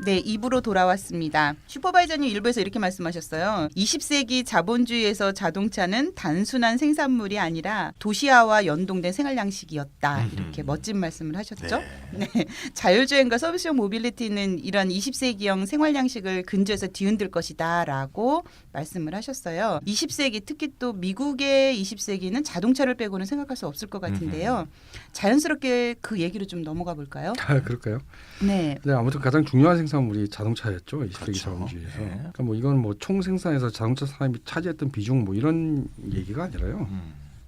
네, 2부로 돌아왔습니다. 슈퍼바이저님 1부에서 이렇게 말씀하셨어요. 20세기 자본주의에서 자동차는 단순한 생산물이 아니라 도시화와 연동된 생활 양식이었다. 이렇게 멋진 말씀을 하셨죠. 네. 자율주행과 서비스형 모빌리티는 이런 20세기형 생활 양식을 근저에서 뒤흔들 것이다 라고 말씀을 하셨어요. 20세기 특히 또 미국의 20세기는 자동차를 빼고는 생각할 수 없을 것 같은데요. 자연스럽게 그 얘기로 좀 넘어가 볼까요? 그럴까요? 네. 네, 아무튼 가장 중요한 생산물이 자동차였죠. 20세기 그렇죠. 자본주의에서. 네. 그러니까 뭐 이건 뭐 총 생산에서 자동차 산업이 차지했던 비중 뭐 이런 얘기가 아니라요.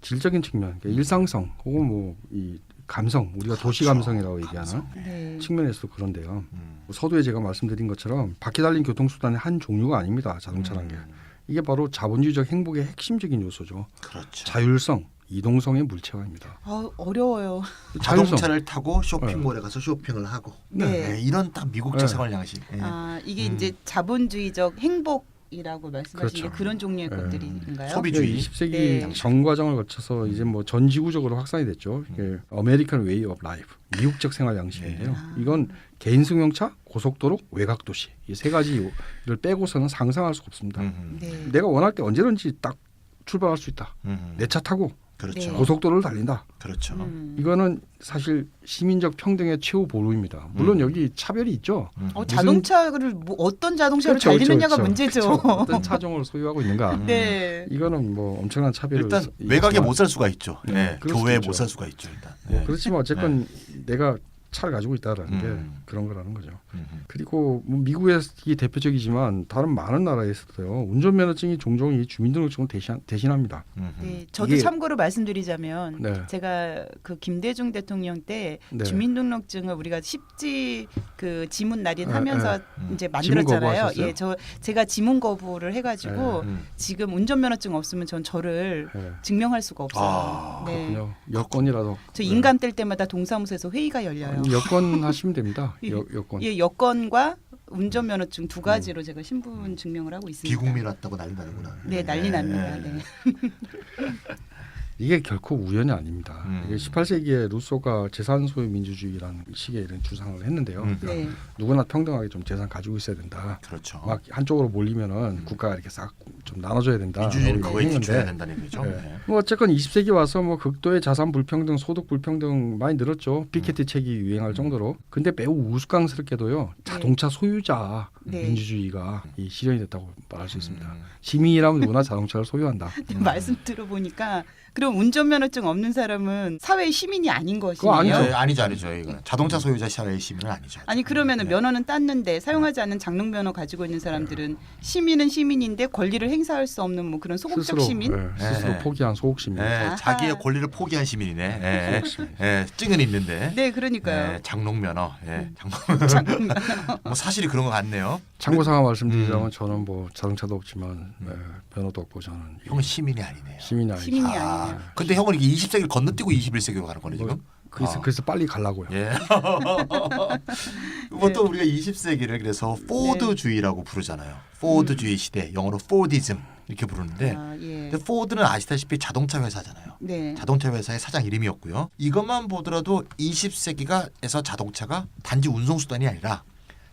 질적인 측면, 그러니까 일상성 혹은 뭐 이 감성, 우리가 도시 감성이라고 얘기하는 네. 측면에서도 그런데요. 서두에 제가 말씀드린 것처럼 바퀴 달린 교통수단의 한 종류가 아닙니다. 자동차라는 게. 이게 바로 자본주의적 행복의 핵심적인 요소죠. 그렇죠. 자율성, 이동성의 물체화입니다. 어려워요. 자동차를 타고 쇼핑몰에 가서 쇼핑을 하고 네. 네, 이런 딱 미국적 네. 생활 양식. 네. 이게 이제 자본주의적 행복이라고 말씀하신 게 그렇죠. 그런 종류의 네. 것들인가요? 소비주의. 20세기 네. 전 과정을 거쳐서 이제 뭐 전 지구적으로 확산이 됐죠. 이게 아메리칸 웨이 오브 라이프, 미국적 생활 양식인데요. 이건 개인 승용차, 고속도로, 외곽 도시 이 세 가지를 빼고서는 상상할 수가 없습니다. 네. 내가 원할 때 언제든지 딱 출발할 수 있다. 내 차 타고 그렇죠. 네. 고속도로를 달린다. 그렇죠. 이거는 사실 시민적 평등의 최후 보루입니다. 물론 여기 차별이 있죠. 자동차를 뭐 어떤 자동차를 그렇죠, 달리느냐가 그렇죠. 문제죠. 그렇죠. 어떤 차종을 소유하고 있는가. 네. 이거는 뭐 엄청난 차별을 일단 외곽에 못 살 수가 있죠. 네, 네. 그럴 수도 교외에 있죠. 못 살 수가 있죠. 일단. 뭐 네. 그렇지만 어쨌건 내가 차를 가지고 있다라는 게 그런 거라는 거죠. 그리고 뭐 미국이 대표적이지만 다른 많은 나라에서도요. 운전면허증이 종종 이 주민등록증을 대신합니다. 네, 저도 이게- 참고로 말씀드리자면 네. 제가 그 김대중 대통령 때 네. 주민등록증을 우리가 십지 그 지문 날인하면서 이제 지문 만들었잖아요. 거부하셨어요? 예, 제가 지문 거부를 해가지고 네. 지금 운전면허증 없으면 전 저를 네. 증명할 수가 없어요. 아, 네. 그렇군요. 여권이라도 저 인감 뗄 때마다 동사무소에서 회의가 열려요. 여권 하시면 됩니다. 여권. 예, 여권과 운전면허증 두 가지로 제가 신분 증명을 하고 있습니다. 비국민 왔다고 난리 나는구나. 네, 난리 납니다. 네. 이게 결코 우연이 아닙니다. 이게 18세기에 루소가 재산 소유 민주주의라는 식의 이런 주장을 했는데요. 네. 누구나 평등하게 좀 재산 가지고 있어야 된다. 그렇죠. 막 한쪽으로 몰리면은 국가가 이렇게 싹 좀 나눠줘야 된다. 민주주의는 라고 그거에 기초해야 했는데 된다는 얘기죠. 네. 네. 뭐 어쨌건 20세기 와서 뭐 극도의 자산 불평등, 소득 불평등 많이 늘었죠. 피케티 책이 유행할 정도로. 근데 매우 우스꽝스럽게도요. 자동차 소유자 네. 민주주의가 이 실현이 됐다고 말할 수 있습니다. 시민이라면 누구나 자동차를 소유한다. 말씀 들어보니까 그럼 운전면허증 없는 사람은 사회의 시민이 아닌 그거 것이네요. 아니죠. 아니죠. 이거는 자동차 소유자 시장의 시민은 아니죠. 아니 그러면은 네. 면허는 땄는데 사용하지 않는 장롱면허 가지고 있는 사람들은 시민은 시민인데 권리를 행사할 수 없는 뭐 그런 소극적 스스로, 시민? 스스로 네. 포기한 소극 시민. 네, 아하. 자기의 권리를 포기한 시민이네. 네. 네, 증은 있는데. 네, 그러니까요. 네, 장롱면허. 네, 장롱면허. 뭐 사실이 그런 것 같네요. 참고사항 말씀드리자면 저는 뭐 자동차도 없지만 면허도 없고 저는 형은 시민이 아니네요. 시민이 아니죠. 시민이 아니에요. 근데 형은 이게 20세기를 건너뛰고 21세기로 가는 거네 지금. 그래서 빨리 가려고요. 예. 보통 우리가 20세기를 그래서 포드주의라고 부르잖아요. 포드주의 시대, 영어로 포디즘 이렇게 부르는데 아, 예. 근데 포드는 아시다시피 자동차 회사잖아요. 네. 자동차 회사의 사장 이름이었고요. 이것만 보더라도 20세기가에서 자동차가 단지 운송수단이 아니라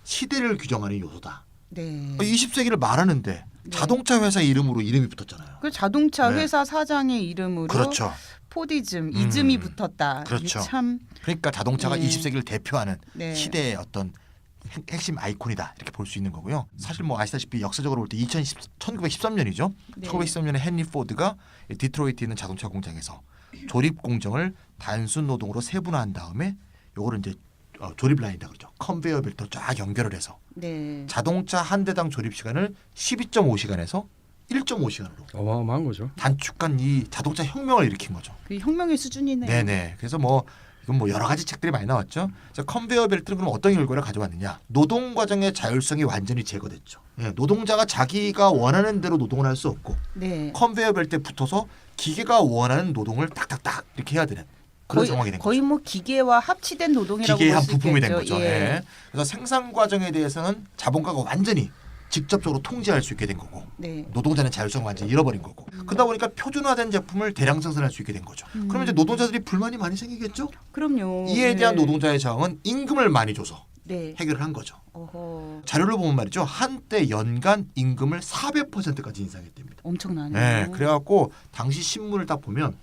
시대를 규정하는 요소다. 네. 20세기를 말하는데 자동차 회사 이름으로 이름이 붙었잖아요. 그 자동차 네. 회사 사장의 이름으로 그렇죠. 포디즘, 이즘이 붙었다. 그렇죠. 이게 참 그러니까 자동차가 네. 20세기를 대표하는 네. 시대의 어떤 핵심 아이콘이다 이렇게 볼 수 있는 거고요. 사실 뭐 아시다시피 역사적으로 볼 때 1913년이죠. 네. 1913년에 헨리 포드가 디트로이트에 있는 자동차 공장에서 조립 공정을 단순 노동으로 세분화한 다음에 요거를 이제 조립 라인이다 그러죠. 컨베이어 벨트로 쫙 연결을 해서 네. 자동차 한 대당 조립 시간을 12.5시간에서 1.5시간으로 어마어마한 거죠. 단축한 이 자동차 혁명을 일으킨 거죠. 그 혁명의 수준이네요. 네네. 그래서 뭐 이건 뭐 여러 가지 책들이 많이 나왔죠. 그래서 컨베이어 벨트는 그럼 어떤 결과를 가져왔느냐? 노동 과정의 자율성이 완전히 제거됐죠. 예, 노동자가 자기가 원하는 대로 노동을 할 수 없고 네. 컨베이어 벨트에 붙어서 기계가 원하는 노동을 딱딱딱 이렇게 해야 되는 그런 상황이 된 거의 거죠. 뭐 기계와 합치된 노동이라고 기계의 볼 한 수 부품이 된 있겠죠. 거죠. 예. 예. 그래서 생산 과정에 대해서는 자본가가 완전히 직접적으로 통제할 수 있게 된 거고 네. 노동자는 자율성을 완전히 잃어버린 거고 그러다 보니까 표준화된 제품을 대량 생산할 수 있게 된 거죠. 그러면 이제 노동자들이 불만이 많이 생기겠죠. 그럼요. 이에 대한 네. 노동자의 저항은 임금을 많이 줘서 네. 해결을 한 거죠. 어허. 자료를 보면 말이죠. 한때 연간 임금을 400%까지 인상했답니다. 엄청나네요. 네, 그래갖고 당시 신문을 딱 보면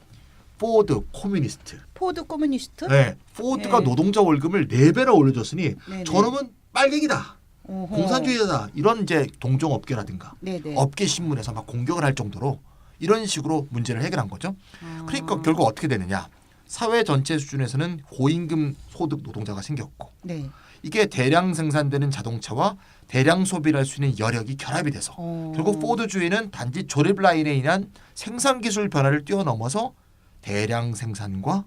포드 코뮤니스트, 포드 커뮤니스트? 네, 포드가 네. 노동자 월급을 4배나 올려줬으니 네네. 저놈은 빨갱이다, 어허. 공산주의자다 이런 이제 동종업계라든가 네네. 업계 신문에서 막 공격을 할 정도로 이런 식으로 문제를 해결한 거죠. 아. 그러니까 결국 어떻게 되느냐? 사회 전체 수준에서는 고임금 소득 노동자가 생겼고 네. 이게 대량 생산되는 자동차와 대량 소비를 할 수 있는 여력이 결합이 돼서 결국 포드주의는 단지 조립 라인에 의한 생산 기술 변화를 뛰어넘어서 대량 생산과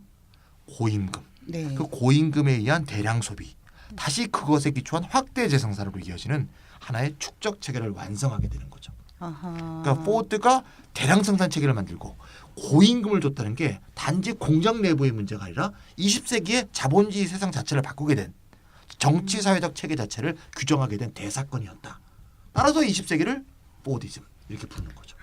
고임금, 네. 그 고임금에 의한 대량 소비, 다시 그것에 기초한 확대 재생산으로 이어지는 하나의 축적 체계를 완성하게 되는 거죠. 아하. 그러니까 포드가 대량 생산 체계를 만들고 고임금을 줬다는 게 단지 공장 내부의 문제가 아니라 20세기의 자본주의 세상 자체를 바꾸게 된 정치 사회적 체계 자체를 규정하게 된 대사건이었다. 따라서 20세기를 포디즘 이렇게 부르는 거죠.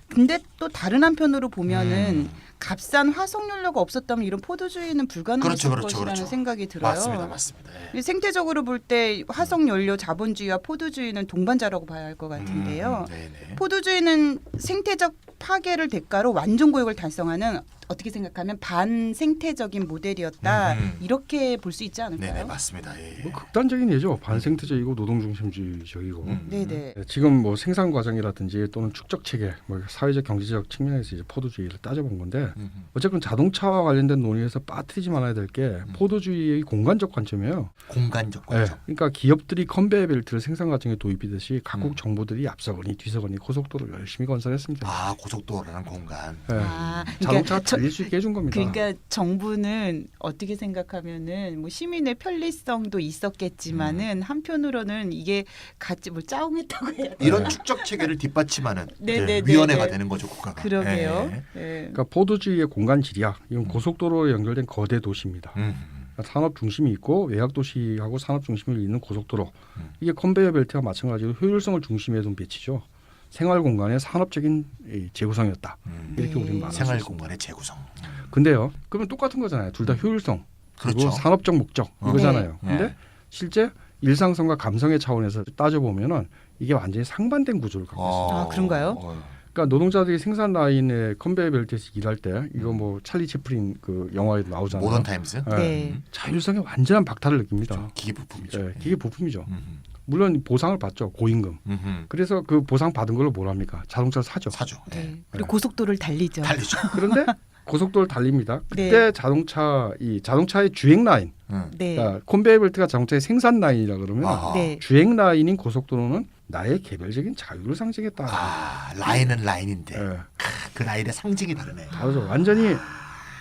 근데 또 다른 한편으로 보면은 값싼 화석연료가 없었다면 이런 포도주의는 불가능했을 것이라는 생각이 들어요. 맞습니다. 이 생태적으로 볼 때 화석연료 자본주의와 포도주의는 동반자라고 봐야 할 것 같은데요. 네네. 포도주의는 생태적 파괴를 대가로 완전 고역을 달성하는 어떻게 생각하면 반생태적인 모델이었다. 이렇게 볼 수 있지 않을까요? 네네 맞습니다. 예. 뭐 극단적인 예죠. 반생태적이고 노동중심주의적이고. 네네. 지금 뭐 생산 과정이라든지 또는 축적 체계, 뭐 사회적 경제적 측면에서 이제 포도주의를 따져본 건데 어쨌든 자동차와 관련된 논의에서 빠뜨리지 말아야 될 게 포도주의의 공간적 관점이에요. 공간적 네. 관점. 그러니까 기업들이 컨베이어 벨트를 생산 과정에 도입하듯이 각국 정부들이 앞서거니 뒤서거니 고속도로를 열심히 건설했습니다. 아 고속도로라는 공간. 네. 아, 자동차가 달릴 수 있게 해준 겁니다. 그러니까 정부는 어떻게 생각하면은 뭐 시민의 편리성도 있었겠지만은 한편으로는 이게 같이 뭐 짜웅했다고 해야 되나? 이런 축적 체계를 뒷받침하는 네네네네. 이제 위원회가 되는 거죠 국가가. 그러게요. 예. 네. 그러니까 포도주의의 공간 지리학, 이건 고속도로로 연결된 거대 도시입니다. 그러니까 산업 중심이 있고 외곽 도시하고 산업 중심을 잇는 고속도로. 이게 컨베이어 벨트와 마찬가지로 효율성을 중심에 둔 배치죠. 생활 공간의 산업적인 재구성이었다. 이렇게 네. 우리는 말할 수 생활 있습니다. 공간의 재구성. 근데요, 그러면 똑같은 거잖아요. 둘 다 효율성 그리고 그렇죠. 산업적 목적 이거잖아요. 네. 근데 네. 실제 일상성과 감성의 차원에서 따져보면은 이게 완전히 상반된 구조를 갖고 있습니다. 아, 그런가요? 그러니까 노동자들이 생산 라인에 컨베이어 벨트에서 일할 때 이거 뭐 찰리 채플린 그 영화에도 나오잖아요. 모던 타임스. 네. 네. 자율성에 완전한 박탈을 느낍니다. 기계 부품이죠. 네, 기계 부품이죠. 물론 보상을 받죠. 고임금. 그래서 그 보상 받은 걸로 뭘 합니까? 자동차를 사죠. 사죠. 네. 네. 그리고 고속도로를 달리죠. 달리죠. 그런데 고속도로를 달립니다. 네. 그때 자동차의 주행 라인, 네. 그러니까 컨베이어 벨트가 자동차의 생산 라인이라 그러면 아하. 네. 주행 라인인 고속도로는 나의 개별적인 자유를 상징했다. 아 라인은 라인인데 예, 그 라인의 상징이 다르네. 다르죠. 완전히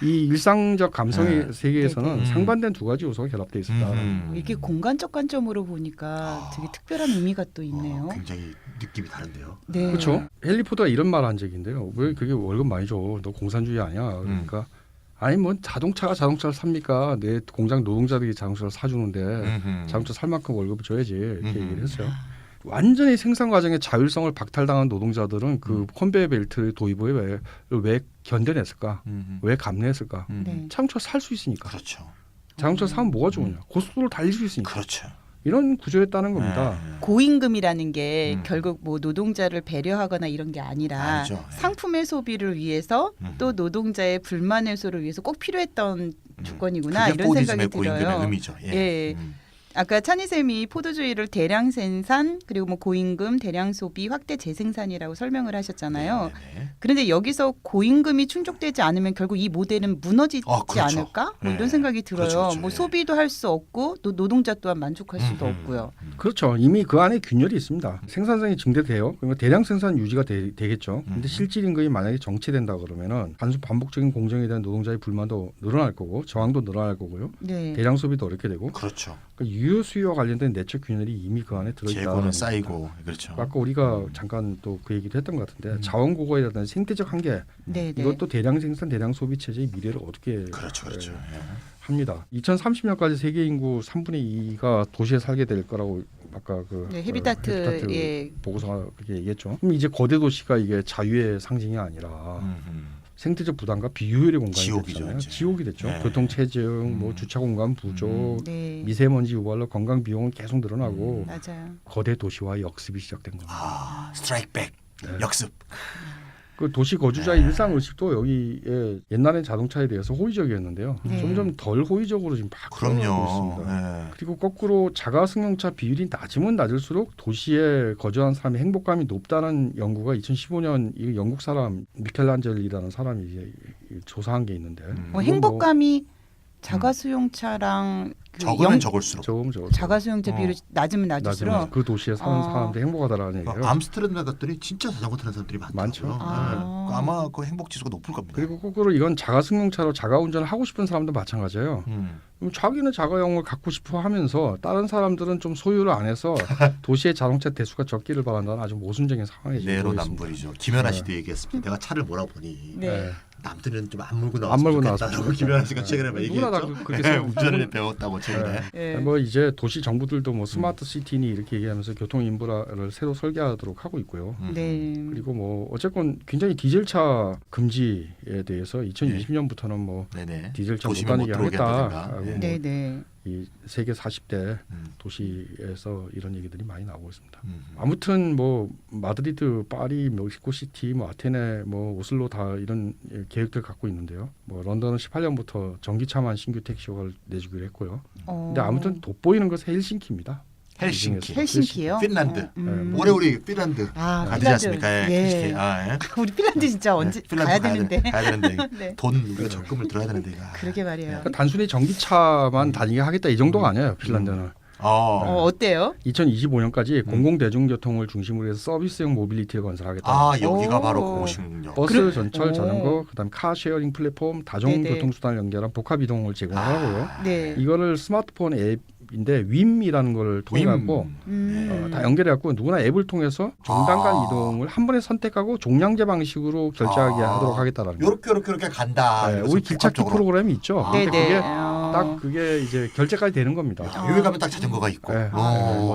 이 일상적 감성의 네. 세계에서는 네, 네. 상반된 두 가지 요소가 결합되어 있었다. 이렇게 공간적 관점으로 보니까 되게 특별한 의미가 또 있네요. 굉장히 느낌이 다른데요. 네. 그렇죠. 헨리 포드가 이런 말 한 적이 있는데요. 왜 그게 월급 많이 줘? 너 공산주의 아니야? 그러니까 아니 뭐 자동차가 자동차를 삽니까? 내 공장 노동자들이 자동차를 사주는데 자동차 살 만큼 월급을 줘야지 이렇게 얘기를 했어요. 완전히 생산 과정의 자율성을 박탈당한 노동자들은 그 컨베이어 벨트 도입을 왜 견뎌냈을까? 왜 감내했을까? 네. 자동차 살 수 있으니까. 그렇죠. 자동차 사면 뭐가 좋으냐? 고속도로를 달릴 수 있으니까. 그렇죠. 이런 구조였다는 겁니다. 고임금이라는 게 결국 뭐 노동자를 배려하거나 이런 게 아니라 아니죠. 예. 상품의 소비를 위해서 또 노동자의 불만 해소를 위해서 꼭 필요했던 조건이구나 그게 이런 포디즘의 생각이 고임금의 들어요. 의미죠. 예. 예. 아까 찬희쌤이 포도주의를 대량 생산 그리고 뭐 고임금, 대량 소비, 확대 재생산이라고 설명을 하셨잖아요. 네네. 그런데 여기서 고임금이 충족되지 않으면 결국 이 모델은 무너지지 그렇죠. 않을까? 뭐 이런 네. 생각이 들어요. 그렇죠, 그렇죠. 뭐 예. 소비도 할 수 없고 또 노동자 또한 만족할 수도 없고요. 그렇죠. 이미 그 안에 균열이 있습니다. 생산성이 증대돼요. 그러면 대량 생산 유지가 되겠죠. 근데 실질 임금이 만약에 정체된다 그러면은 단순 반복적인 공정에 대한 노동자의 불만도 늘어날 거고 저항도 늘어날 거고요. 네. 대량 소비도 어렵게 되고 그렇죠. 그러니까 유효 수요와 관련된 내적 균열이 이미 그 안에 들어있다. 재고는 쌓이고 그렇죠. 아까 우리가 잠깐 또 그 얘기도 했던 것 같은데 자원 고갈이라든지 생태적 한계 네, 네. 이것도 대량 생산, 대량 소비 체제의 미래를 어떻게 그렇죠. 합니다. 2030년까지 세계 인구 3분의 2가 도시에 살게 될 거라고 아까 그 네, 헤비타트 예. 보고서가 그렇게 얘기했죠. 그럼 이제 거대 도시가 이게 자유의 상징이 아니라 생태적 부담과 비효율의 공간이 지옥이죠, 됐잖아요. 이제. 지옥이 됐죠. 네. 교통체증, 뭐 주차 공간 부족, 네. 미세먼지 유발로 건강 비용은 계속 늘어나고 맞아요. 거대 도시화의 역습이 시작된 겁니다. 아, 스트라이크백 역습. 그 도시 거주자의 일상 의식도 여기에 옛날엔 자동차에 대해서 호의적이었는데요. 네. 점점 덜 호의적으로 지금 바뀌고 그럼요. 있습니다. 네. 그리고 거꾸로 자가 승용차 비율이 낮으면 낮을수록 도시에 거주하는 사람의 행복감이 높다는 연구가 2015년 이 영국 사람 미켈란젤리라는 사람이 이제 조사한 게 있는데 행복감이 자가 수용차랑 그 적으면 적을수록. 조금 자가 수용차 비율이 낮으면 낮을수록 낮으면 그 도시에 사는 사람들이 행복하다라는 얘기예요. 암스테르담 같더니 진짜 자전거 타는 사람들이 많죠. 많죠. 아마 그 행복 지수가 높을 겁니다. 그리고 거꾸로 이건 자가 승용차로 자가 운전을 하고 싶은 사람도 마찬가지예요. 그럼 자기는 자가용을 갖고 싶어 하면서 다른 사람들은 좀 소유를 안 해서 도시의 자동차 대수가 적기를 바란다는 아주 모순적인 상황에 지금 놓여 있습니다. 내로남불이죠. 김연아 씨도 얘기했습니다. 내가 차를 몰아보니 네. 남들은 좀 안 몰고 안 몰고 나왔으면 좋겠다고 김연아 씨가 최근에 막 누구나 다 얘기했죠. 그렇게 생각해요. 운전을 배웠다고 최근에. 예. 뭐 이제 도시 정부들도 뭐 스마트 시티니 이렇게 얘기하면서 교통 인프라를 새로 설계하도록 하고 있고요. 네. 그리고 뭐 어쨌건 굉장히 디젤차 금지에 대해서 2020년부터는 뭐 네네. 디젤차 못 도심에 못 다니게 들어오게 하겠다. 한다든가. 하고 네. 뭐 네, 네. 이 세계 40대 도시에서 이런 얘기들이 많이 나오고 있습니다. 음. 아무튼 뭐 마드리드, 파리, 멕시코 시티, 뭐 아테네, 뭐 오슬로 다 이런 계획들 갖고 있는데요. 뭐 런던은 18년부터 전기차만 신규 택시를 내주기로 했고요. 근데 아무튼 돋보이는 것은 헬싱키입니다. 헬싱키. 헬싱키요? 핀란드. 음. 올해 우리 핀란드 아, 가지 핀란드. 않습니까? 예. 예. 우리 핀란드 진짜 언제 핀란드 가야 되는데. 가야 되는데 네. 돈 우리가 적금을 들어야 되는데. 그러게 말이에요. 그러니까 단순히 전기차만 다니게 하겠다 이 정도가 아니에요. 핀란드는. 어때요? 2025년까지 공공대중교통을 중심으로 해서 서비스형 모빌리티를 건설하겠다. 아 여기가 오. 바로 그곳이군요. 버스, 전철, 자전거, 그다음 카쉐어링 플랫폼, 다중교통수단을 연결한 복합 이동을 제공하고요. 네. 이거를 스마트폰 앱인데 윈이라는 걸 통해 갖고 다 연결해갖고 누구나 앱을 통해서 종단간 이동을 한 번에 선택하고 종량제 방식으로 결제하게 하도록 하겠다라는 거예요. 요렇게 간다. 네, 그래서 우리 길찾기 복합적으로. 프로그램이 있죠. 네, 근데 네. 그게 딱 그게 이제 결제까지 되는 겁니다. 여기 가면 딱 자전거가 있고. 네,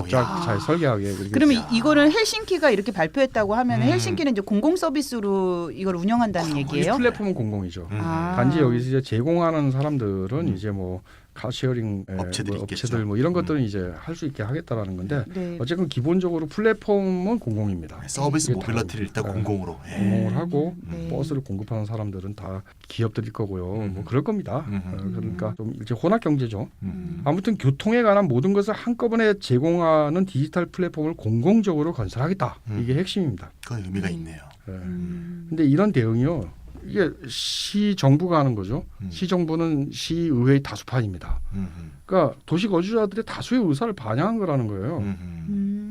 쫙 잘 설계하게. 그렇게 그러면 이거는 헬싱키가 이렇게 발표했다고 하면 음. 헬싱키는 이제 공공 서비스로 이걸 운영한다는 이 얘기예요? 플랫폼은 공공이죠. 아. 단지 여기서 이제 제공하는 사람들은 이제 뭐 카쉐어링 업체들이 뭐 있겠죠. 업체들 뭐 이런 것들은 이제 할 수 있게 하겠다라는 건데 네. 어쨌든 기본적으로 플랫폼은 공공입니다. 서비스 이게 모빌리티를 일단 다, 공공으로. 공공을 하고 네. 버스를 공급하는 사람들은 다 기업들일 거고요. 뭐 그럴 겁니다. 그러니까 좀 이제 혼합 경제죠. 아무튼 교통에 관한 모든 것을 한꺼번에 제공하는 디지털 플랫폼을 공공적으로 건설하겠다. 이게 핵심입니다. 그건 의미가 있네요. 근데 이런 대응이요. 이게 시 정부가 하는 거죠. 시 정부는 시의회의 다수파입니다. 그러니까 도시 거주자들의 다수의 의사를 반영한 거라는 거예요.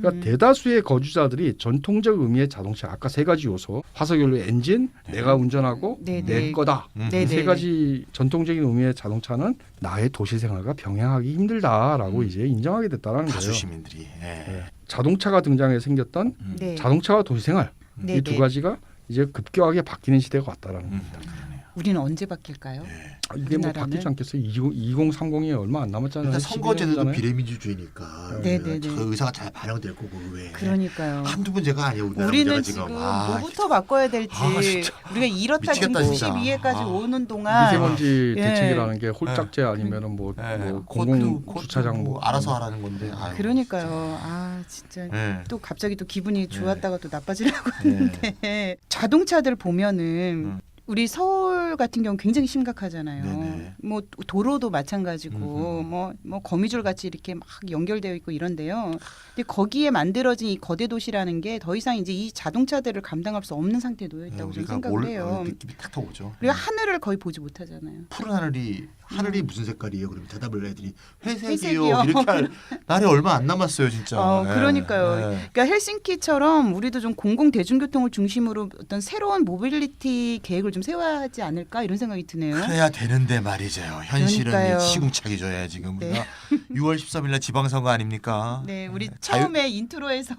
그러니까 대다수의 거주자들이 전통적 의미의 자동차 아까 세 가지 요소 화석연료 엔진 내가 운전하고 네, 내 네. 거다 네, 이 세 네. 가지 전통적인 의미의 자동차는 나의 도시 생활과 병행하기 힘들다라고 이제 인정하게 됐다라는 다수 거예요. 시민들이. 예. 자동차가 등장해 생겼던 네. 자동차와 도시 생활 네, 이 두 네. 가지가 이제 급격하게 바뀌는 시대가 왔다라는 겁니다. 우리는 언제 바뀔까요? 이게 뭐 우리나라는? 바뀌지 않겠어요? 2030이 얼마 안 남았잖아요. 일단 선거제도도 11년이잖아요. 비례민주주의니까 네, 네, 네. 그 의사가 잘 반영될 거고 의회에. 그러니까요. 한두 문제가 아니에요. 우리나라 우리는 문제가 지금 아, 뭐부터 바꿔야 될지 진짜. 우리가 이렇다 지금 미치겠다, 진짜. 92회까지 아. 오는 동안 미세먼지 예. 대책이라는 게 홀짝제 아니면은 뭐, 뭐 공공 주차장 뭐 알아서 하라는 건데. 아유, 그러니까요. 아 진짜 예. 또 갑자기 또 기분이 좋았다가 또 나빠지려고 하는데 자동차들 보면은 우리 서울 같은 경우 굉장히 심각하잖아요. 네네. 뭐 도로도 마찬가지고 뭐 거미줄 같이 이렇게 막 연결되어 있고 이런데요. 근데 거기에 만들어진 이 거대 도시라는 게 더 이상 이제 이 자동차들을 감당할 수 없는 상태에 놓여 있다고 저는 생각을 해요. 느낌이 탁 오죠. 우리가 하늘을 거의 보지 못하잖아요. 푸른 하늘이 하늘이 무슨 색깔이에요? 그러면 대답을 애들이 회색이요. 회색이요. 이렇게 할 날이 얼마 안 남았어요, 진짜. 그러니까요. 네. 그러니까 헬싱키처럼 우리도 좀 공공 대중교통을 중심으로 어떤 새로운 모빌리티 계획을 좀 세워야 하지 않을까 이런 생각이 드네요. 그래야 되는데 말이죠. 현실은 그러니까요. 시궁창이죠. 지금 네. 우리가 6월 13일 날 지방선거 아닙니까? 네, 우리 자유- 처음에 인트로에서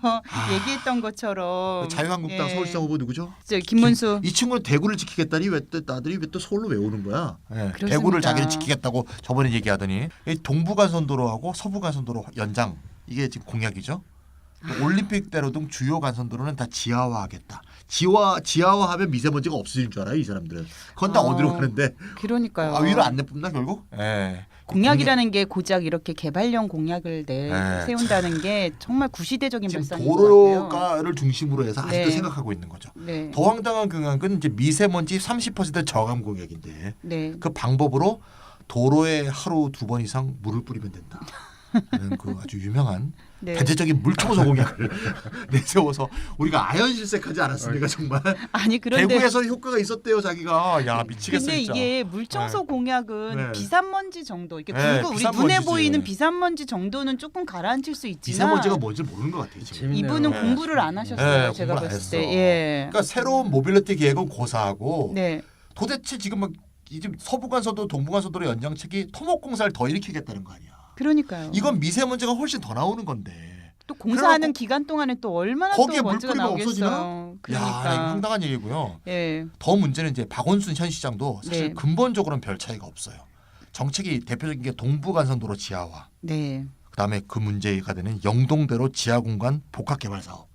얘기했던 것처럼 자유한국당 예. 서울시장 후보 누구죠? 김문수. 이 친구는 대구를 지키겠다니 왜 또 나들이 왜 또 서울로 왜 오는 거야? 예, 그렇습니다. 대구를 자기를 지키겠다고 저번에 얘기하더니 이 동부간선도로하고 서부간선도로 연장 이게 지금 공약이죠. 올림픽대로 등 주요 간선도로는 다 지하화하겠다. 지하화하면 미세먼지가 없어질 줄 알아요, 이 사람들은. 그건 다 어디로 가는데 그러니까요. 위로 안 내뿜나 결국? 예. 공약이라는 게 고작 이렇게 개발령 공약을 네, 세운다는 게 정말 구시대적인 지금 발상인 것 같아요. 도로가를 중심으로 해서 아직도 네. 생각하고 있는 거죠. 네. 더 황당한 공약은 이제 미세먼지 30% 저감 공약인데 네. 그 방법으로 도로에 하루 2번 이상 물을 뿌리면 된다. 라는 그 아주 유명한 네. 대대적인 물 청소 공약을 내세워서 우리가 아연실색하지 않았습니까 정말. 아니 그런데 대구에서 효과가 있었대요 자기가. 야 미치겠어 근데 진짜. 이게 물청소 네. 공약은 네. 비산먼지 정도 이렇게 네, 우리 비산먼지지. 눈에 보이는 비산먼지 정도는 조금 가라앉힐 수 있지만 미세먼지가 뭔지 모르는 것 같아요 지금. 재밌네요. 이분은 네. 공부를 안 하셨어요. 네, 제가 공부를 안 봤을 했어. 때. 예. 그러니까 새로운 모빌리티 계획은 고사하고 네. 도대체 지금 막 이제 서부간선도 동부간선도로 연장책이 토목공사를 더 일으키겠다는 거 아니야. 그러니까요. 이건 미세먼지가 훨씬 더 나오는 건데. 또 공사하는 그래갖고 기간 동안에 또 얼마나 거기에 또 물 먼지가 뿌리면 나오겠어요. 없어지나? 야, 그러니까. 이거 황당한 얘기고요. 예. 더 문제는 이제 박원순 현 시장도 사실 네. 근본적으로는 별 차이가 없어요. 정책이 대표적인 게 동부간선도로 지하화. 네. 그다음에 그 문제가 되는 영동대로 지하공간 복합개발 사업.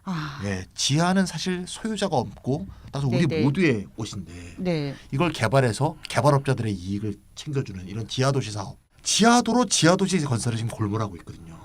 아. 예, 지하는 사실 소유자가 없고 따라서 우리 네네. 모두의 옷인데 네. 이걸 개발해서 개발업자들의 이익을 챙겨주는 이런 지하도시 사업. 지하도로 지하도시 건설을 지금 골몰하고 있거든요.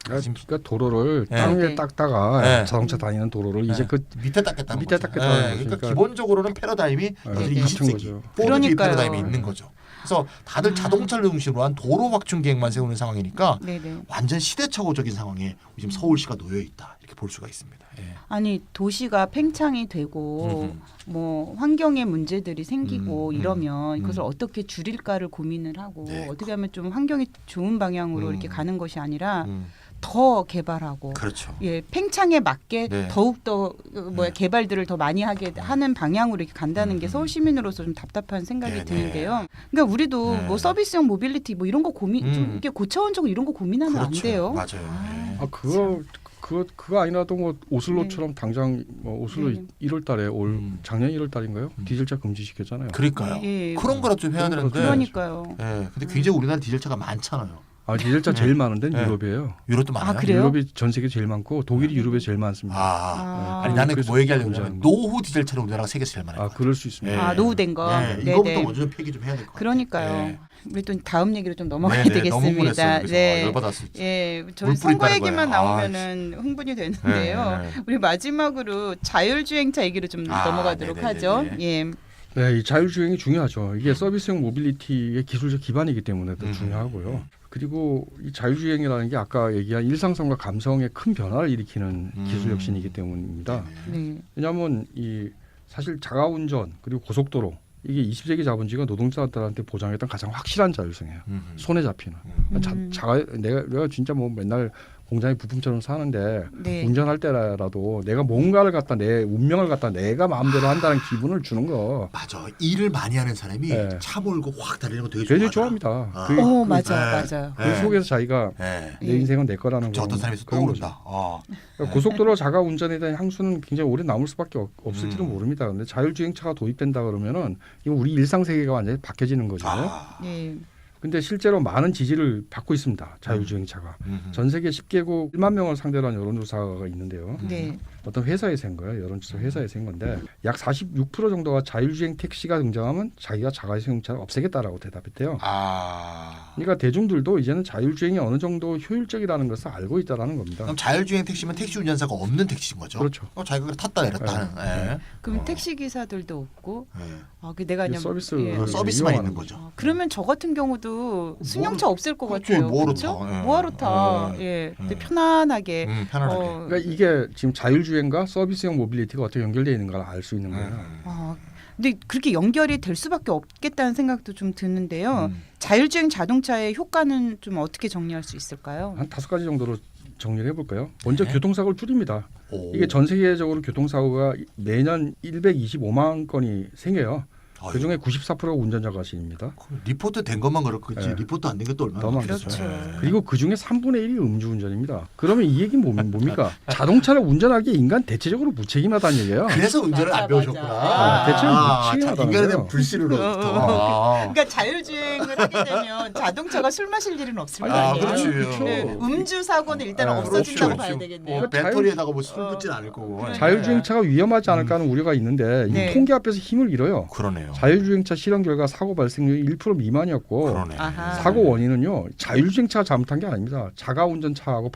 그러니까 도로를 네. 땅 위에 네. 닦다가 네. 자동차 다니는 도로를 네. 이제 그 밑에 닦겠다는 밑에 거죠. 닦겠다는 거죠. 그러니까 그러니까 기본적으로는 패러다임이 사실 네. 20세기 거죠. 포르지 그러니까요. 패러다임이 있는 거죠. 그래서 다들 자동차를 중심으로 한 도로 확충 계획만 세우는 상황이니까 네네. 완전 시대착오적인 상황에 지금 서울시가 놓여 있다 이렇게 볼 수가 있습니다. 예. 아니 도시가 팽창이 되고 뭐 환경에 문제들이 생기고 이러면 이것을 어떻게 줄일까를 고민을 하고 네. 어떻게 하면 좀 환경이 좋은 방향으로 이렇게 가는 것이 아니라 음, 더 개발하고 그렇죠. 예 팽창에 맞게 네. 더욱 더 네. 개발들을 더 많이 하게 하는 방향으로 이렇게 간다는 게 서울 시민으로서 좀 답답한 생각이 네, 드는데요. 그러니까 우리도 네. 뭐 서비스형 모빌리티 뭐 이런 거 고민 좀 이렇게 고차원적으로 이런 거 고민하면 안 그렇죠. 돼요. 맞아요. 예. 아 그거 아니라도 뭐 오슬로처럼 당장 뭐 오슬로 네. 1월달에 작년 1월달인가요? 디젤차 금지시켰잖아요. 그러니까요. 예. 그런 거라도 좀 해야 그런 되는데. 그러니까요. 예. 근데 굉장히 우리나라 디젤차가 많잖아요. 아 디젤차 제일 많은 데는 네. 유럽이에요. 유럽도 많아요. 그래요? 유럽이 전 세계 제일 많고 독일이 유럽에 제일 많습니다. 아. 아. 아니 나는 그래서 뭐 얘기하려고 금지하는 하면 거. 노후 디젤차는 우리나라가 세계에서 제일 많아요. 아 그럴 수 있습니다. 예. 아 노후된 거. 예. 네네. 이거부터 먼저 좀 폐기 좀 해야 될 것 같아요. 그러니까요. 예. 우리 또 다음 얘기로 좀 넘어가야 네네, 너무 되겠습니다. 흥분했어요. 그래서 열받았어요. 예, 저희 물 선거 뿌린다는 얘기만 거예요. 나오면은 흥분이 되는데요. 네, 네. 우리 마지막으로 자율주행차 얘기를 좀 넘어가도록 네네네네. 하죠. 예, 네, 이 자율주행이 중요하죠. 이게 서비스형 모빌리티의 기술적 기반이기 때문에 더 중요하고요. 그리고 이 자율주행이라는 게 아까 얘기한 일상성과 감성의 큰 변화를 일으키는 기술 혁신이기 때문입니다. 네, 왜냐하면 이 사실 자가운전 그리고 고속도로 이게 20세기 자본주의가 노동자들한테 보장했던 가장 확실한 자율성이에요. 손에 잡히는. 내가 진짜 뭐 맨날 공장의 부품처럼 사는데 네. 운전할 때라도 내가 뭔가를 갖다 내 운명을 갖다 내가 마음대로 한다는 기분을 주는 거 맞아. 일을 많이 하는 사람이 네. 차 몰고 확 달리는 거 되게 되게 좋아하더라. 좋아합니다. 아. 맞아, 네. 맞아요. 그 속에서 자기가 네. 내 인생은 내 거라는 저 어떤 그런- 사람이 그런 거죠. 떠오른다. 그러니까 고속도로 자가 운전에 대한 향수는 굉장히 오래 남을 수밖에 없을지도 모릅니다. 그런데 자율주행차가 도입된다 그러면은 이거 우리 일상 세계가 완전히 바뀌어지는 거죠. 네, 근데 실제로 많은 지지를 받고 있습니다. 자율주행차가. 전 세계 10개국 1만 명을 상대로 한 여론조사가 있는데요. 네, 어떤 회사에서 한 거예요. 여론조사 회사에서 한 건데 약 46% 정도가 자율주행 택시가 등장하면 자기가 자가주행차를 없애겠다라고 대답했대요. 그러니까 대중들도 이제는 자율주행이 어느 정도 효율적이라는 것을 알고 있다라는 겁니다. 그럼 자율주행 택시면 택시 운전사가 없는 택시인 거죠? 그렇죠. 자기가 그냥 탔다 내렸다 하는. 예. 그럼 택시 기사들도 없고, 예. 내가 그냥 서비스 서비스만 이용하는 있는 거죠. 그러면 저 같은 경우도 승용차 없을 것 그렇죠. 같아요. 뭐하러 그렇죠? 타. 예. 뭐하러 타? 예, 근데 편안하게. 편안하게. 그러니까 이게 지금 자율주행과 서비스형 모빌리티가 어떻게 연결되어 있는가를 알 수 있는 거예요. 근데 그렇게 연결이 될 수밖에 없겠다는 생각도 좀 드는데요. 음. 자율주행 자동차의 효과는 좀 어떻게 정리할 수 있을까요? 한 5가지 정도로 정리를 해볼까요? 먼저 네. 교통사고를 줄입니다. 오. 이게 전 세계적으로 교통사고가 매년 125만 건이 생겨요. 아유, 그중에 94%가 운전자 과실입니다. 리포트 된 것만 그렇겠지 네. 리포트 안 된 것도 얼마나 너무 많겠어요. 그렇죠. 네. 그리고 그중에 3분의 1이 음주운전입니다. 그러면 이 얘기는 뭡니까? 자동차를 운전하기에 인간 대체적으로 무책임하다는 얘기예요. 그래서 운전을 맞아, 안 배우셨구나. 맞아. 대체로 자, 무책임하다는 인간에 거예요. 대한 불신으로부터. 그러니까 자율주행을 하게 되면 자동차가 술 마실 일은 없을 거 아, 아니에요. 그렇지. 네, 음주 사고는 일단 아, 없어진다고 그렇죠. 봐야 되겠네요. 뭐 배터리에다가 뭐 술 붓진 않을 거고. 자율주행차가 위험하지 않을까 하는 우려가 있는데 네. 이 통계 앞에서 힘을 잃어요. 그러네요. 자율주행차 실험 결과 사고 발생률이 1% 미만이었고 그러네. 아하. 사고 원인은요 자율주행차가 잘못한 게 아닙니다. 자가운전차하고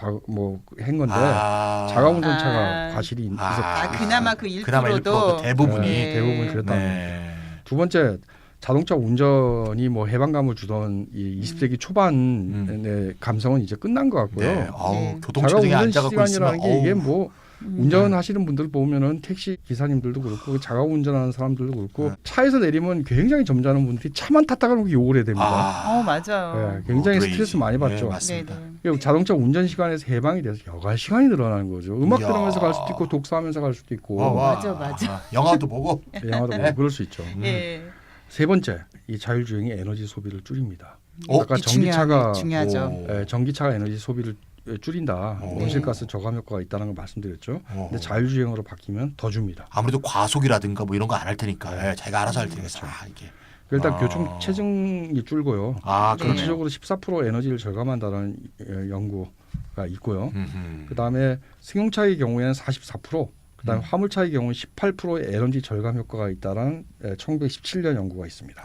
한 건데 자가운전차가 아. 과실이 있었죠. 그나마 그 1%도 그나마 1%도 대부분이. 네. 대부분 그랬다는 네. 두 번째 자동차 운전이 뭐 해방감을 주던 이 20세기 초반의 감성은 이제 끝난 것 같고요. 네. 아우, 네. 교통체증에 자가 운전 앉아갖고 있으면 시간이라는 게 이게 어우. 뭐 운전하시는 분들 보면은 택시 기사님들도 그렇고 자가 운전하는 사람들도 그렇고 네. 차에서 내리면 굉장히 점잖은 분들이 차만 탔다가 그렇게 욕을 해야 됩니다. 맞아요. 네, 굉장히 그레이지. 스트레스 많이 받죠. 네, 맞습니다. 네네. 그리고 자동차 운전 시간에서 해방이 돼서 여가 시간이 늘어나는 거죠. 음악 이야. 들으면서 갈 수도 있고 독서하면서 갈 수도 있고 맞아. 영화도 보고. 영화도 보고 그럴 수 있죠. 예. 세 번째, 이 자율주행이 에너지 소비를 줄입니다. 어? 아까 전기차가 중요하죠. 오. 전기차가 에너지 소비를 줄인다. 오. 온실가스 저감 효과가 있다는 걸 말씀드렸죠. 어. 근데 자율주행으로 바뀌면 더 줍니다. 아무래도 과속이라든가 뭐 이런 거 안 할 테니까 예, 자기가 알아서 할 테니까 이게. 일단 아. 교통 체증이 줄고요. 아, 네. 그렇죠. 전체적으로 14% 에너지를 절감한다는 연구가 있고요. 음흠. 그다음에 승용차의 경우에는 44%, 그다음에 화물차의 경우는 18%의 에너지 절감 효과가 있다는 1917년 연구가 있습니다.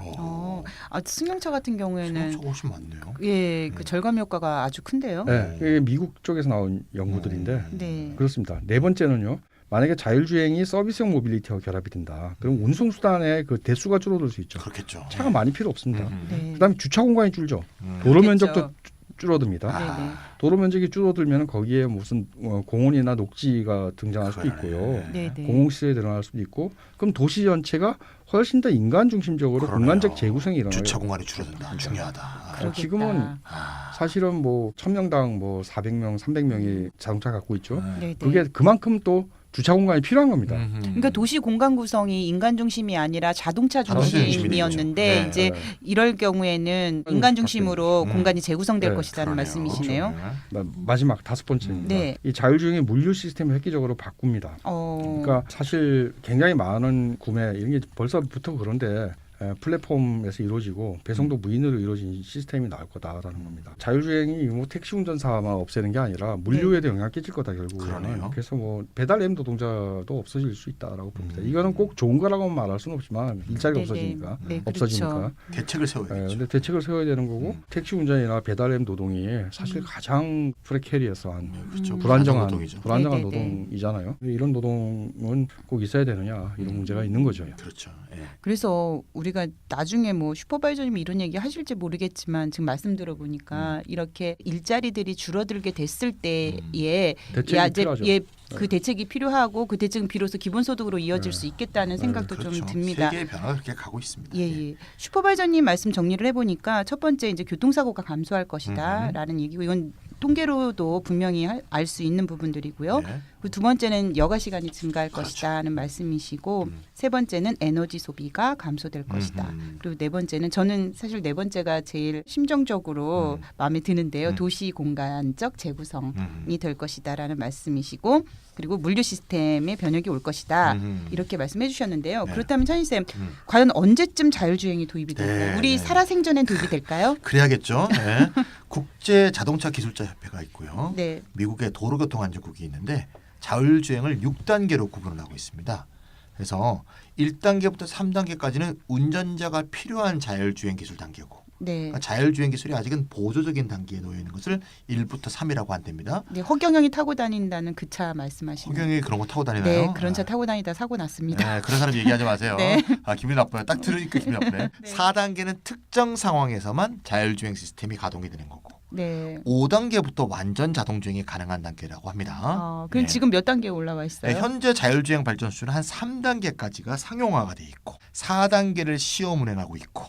승용차 같은 경우에는 생각보다 훨씬 많네요. 예, 그 절감 효과가 아주 큰데요. 네, 이게 미국 쪽에서 나온 연구들인데 네. 그렇습니다. 네 번째는요. 만약에 자율주행이 서비스형 모빌리티와 결합이 된다. 그럼 운송수단의 그 대수가 줄어들 수 있죠. 그렇겠죠. 차가 많이 필요 없습니다. 네. 그다음에 주차 공간이 줄죠. 음. 도로 그렇겠죠. 면적도 줄어듭니다. 네네. 도로 면적이 줄어들면 거기에 무슨 공원이나 녹지가 등장할 수도 있고요. 네네. 공공시설이 늘어날 수도 있고 그럼 도시 전체가 훨씬 더 인간 중심적으로 그러네요. 공간적 재구성이 일어나요. 주차 공간이 줄어든다. 중요하다. 그러겠다. 지금은 아. 사실은 뭐 1000명당 뭐 400명, 300명이 자동차 갖고 있죠. 네네. 그게 그만큼 또 주차 공간이 필요한 겁니다. 그러니까 도시 공간 구성이 인간 중심이 아니라 자동차 자동차 중심이었는데 중심이죠. 이제 네. 이럴 경우에는 인간 중심으로 음. 공간이 재구성될 네, 것이라는 말씀이시네요. 마지막 5번째입니다. 네. 이 자율주행의 물류 시스템을 획기적으로 바꿉니다. 그러니까 사실 굉장히 많은 구매 이런 게 벌써부터 그런데 플랫폼에서 이루어지고 배송도 무인으로 이루어진 시스템이 나올 거다라는 겁니다. 자율주행이 뭐 택시 운전사만 없애는 게 아니라 물류에도 영향을 끼칠 거다 결국은. 그러네요. 그래서 뭐 배달 M 노동자도 없어질 수 있다라고 봅니다. 음. 이거는 꼭 좋은 거라고 말할 수는 없지만 일자리가 네네. 없어지니까 네, 없어지니까. 그렇죠. 대책을 세워야겠죠. 근데 대책을 세워야 되는 거고 택시 운전이나 배달 M 노동이 사실 가장 프레캐리어스한 그렇죠. 불안정한 노동이죠. 불안정한 네네네. 노동이잖아요. 이런 노동은 꼭 있어야 되느냐 이런 문제가 있는 거죠. 그렇죠. 예. 그래서 우리가 나중에 뭐 슈퍼바이저님이 이런 얘기 하실지 모르겠지만 지금 말씀 들어보니까 이렇게 일자리들이 줄어들게 됐을 때에 대책이 필요하죠. 그 대책이 필요하고 그 대책은 비로소 기본소득으로 이어질 수 있겠다는 생각도 그렇죠. 좀 듭니다. 세계의 변화가 그렇게 가고 있습니다. 예. 슈퍼바이저님 말씀 정리를 해보니까 첫 번째 이제 교통사고가 감소할 것이다라는 얘기고 이건 통계로도 분명히 알 수 있는 부분들이고요. 네. 그 두 번째는 여가 시간이 증가할 그렇죠. 것이다는 말씀이시고 세 번째는 에너지 소비가 감소될 것이다. 그리고 네 번째는 저는 사실 네 번째가 제일 심정적으로 마음에 드는데요. 도시 공간적 재구성이 될 것이다라는 말씀이시고 그리고 물류 시스템의 변혁이 올 것이다. 이렇게 말씀해 주셨는데요. 네. 그렇다면 천희쌤 과연 언제쯤 자율주행이 도입이 될까요? 네, 우리 네. 살아생전엔 도입이 될까요? 그래야겠죠. 네. 국제 자동차 기술자 협회가 있고요. 네. 미국의 도로교통안전국이 있는데 자율주행을 6단계로 구분을 하고 있습니다. 그래서 1단계부터 3단계까지는 운전자가 필요한 자율주행 기술 단계고 네. 그러니까 자율주행 기술이 아직은 보조적인 단계에 놓여 있는 것을 1부터 3이라고 한답니다. 네, 허경영이 타고 다니다는 그 차 말씀하시는. 허경이 그런 거 타고 다니나요? 네, 그런 차 타고 다니다 사고 났습니다. 네, 그런 사람 얘기하지 마세요. 네. 기분이 나빠요. 딱 들으니까 기분이 나쁘네. 4단계는 특정 상황에서만 자율주행 시스템이 가동이 되는 거고 네. 5단계부터 완전 자동 주행이 가능한 단계라고 합니다. 그럼 네. 지금 몇 단계에 올라와 있어요? 네, 현재 자율주행 발전 수준은 한 3단계까지가 상용화가 돼 있고 4단계를 시험 운행하고 있고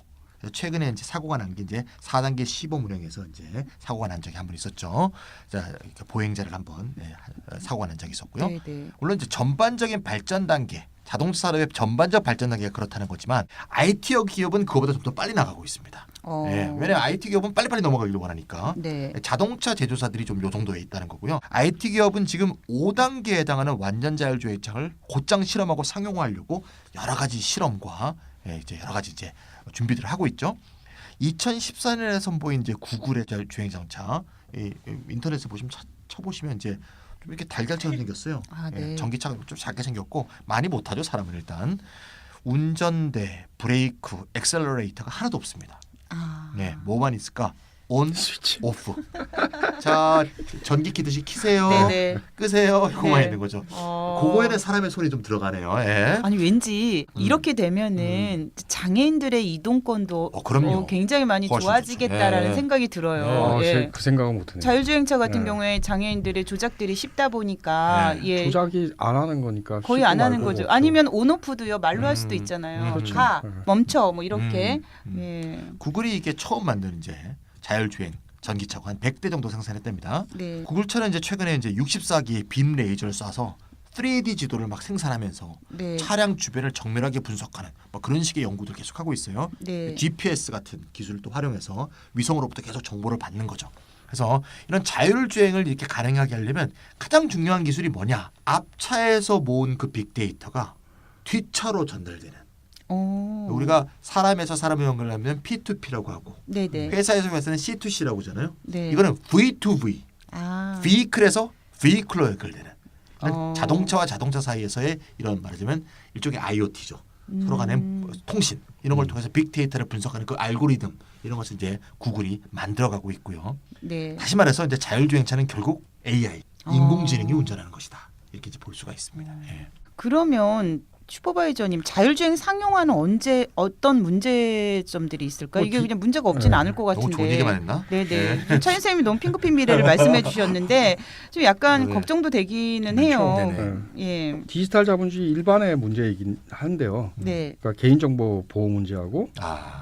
최근에 이제 사고가 난 게 이제 4단계 시범 운행에서 이제 사고가 난 적이 한 번 있었죠. 자, 이렇게 보행자를 한번 사고가 난 적이 있었고요. 네, 네. 물론 이제 전반적인 발전 단계, 자동차 산업의 전반적 발전 단계가 그렇다는 거지만 IT 기업은 그거보다 좀 더 빨리 나가고 있습니다. 네, 왜냐하면 IT 기업은 빨리빨리 넘어가기를 원하니까. 네. 자동차 제조사들이 좀 요 정도에 있다는 거고요. IT 기업은 지금 5단계에 해당하는 완전 자율주행차를 곧장 실험하고 상용화하려고 여러 가지 실험과 이제 여러 가지 이제 준비들을 하고 있죠. 2014년에 선보인 이제 구글의 자율주행 장차 인터넷에 보시면 쳐보시면 이제 좀 이렇게 달걀처럼 생겼어요. 네. 전기차가 좀 작게 생겼고 많이 못하죠 사람은 일단. 운전대, 브레이크, 엑셀러레이터가 하나도 없습니다. 네, 뭐만 있을까? 온, 스위치. 오프. 자, 전기 키듯이 키세요, 네네. 끄세요. 이거만 네. 있는 거죠. 그거에는 사람의 손이 좀 들어가네요. 예. 아니 왠지 이렇게 되면은 장애인들의 이동권도 그럼요. 굉장히 많이 훨씬 좋아지겠다라는 좋죠. 예. 생각이 들어요. 예. 그 생각은 못했네요. 자율주행차 같은 네. 경우에 장애인들의 조작들이 쉽다 보니까 네. 조작이 안 하는 거니까 거의 쉽고 안 하는 말고 거죠. 없죠. 아니면 온오프도요. 말로 할 수도 있잖아요. 그렇죠. 가, 네. 멈춰 뭐 이렇게. 예. 구글이 이게 처음 만든 이제 자율주행 전기차가 한 100대 정도 생산했답니다. 네. 구글차는 이제 최근에 이제 64기의 빔 레이저를 쏴서 3D 지도를 막 생산하면서 네. 차량 주변을 정밀하게 분석하는 뭐 그런 식의 연구를 계속하고 있어요. 네. GPS 같은 기술을 또 활용해서 위성으로부터 계속 정보를 받는 거죠. 그래서 이런 자율주행을 이렇게 가능하게 하려면 가장 중요한 기술이 뭐냐? 앞차에서 모은 그 빅데이터가 뒷차로 전달되는. 우리가 사람에서 사람을 연결하면 P2P라고 하고 네네. 회사에서 회사는 C2C라고 하잖아요. 네. 이거는 V2V, vehicle에서 vehicle로 연결되는 자동차와 자동차 사이에서의 이런 말하자면 일종의 IoT죠. 서로 간의 통신 이런 걸 통해서 빅데이터를 분석하는 그 알고리즘 이런 것을 이제 구글이 만들어가고 있고요. 네. 다시 말해서 이제 자율주행차는 결국 AI, 인공지능이 운전하는 것이다. 이렇게 이제 볼 수가 있습니다. 예. 그러면 슈퍼바이저님 자율주행 상용화는 언제 어떤 문제점들이 있을까? 이게 그냥 문제가 없지는 않을 것 너무 좋은 같은데. 얘기만 했나? 네네. 차인 선생님이 너무 핑크빛 미래를 말씀해 주셨는데 좀 약간 네. 걱정도 되기는 해요. 네네. 예. 디지털 자본주의 일반의 문제이긴 한데요. 네. 그러니까 개인정보 보호 문제하고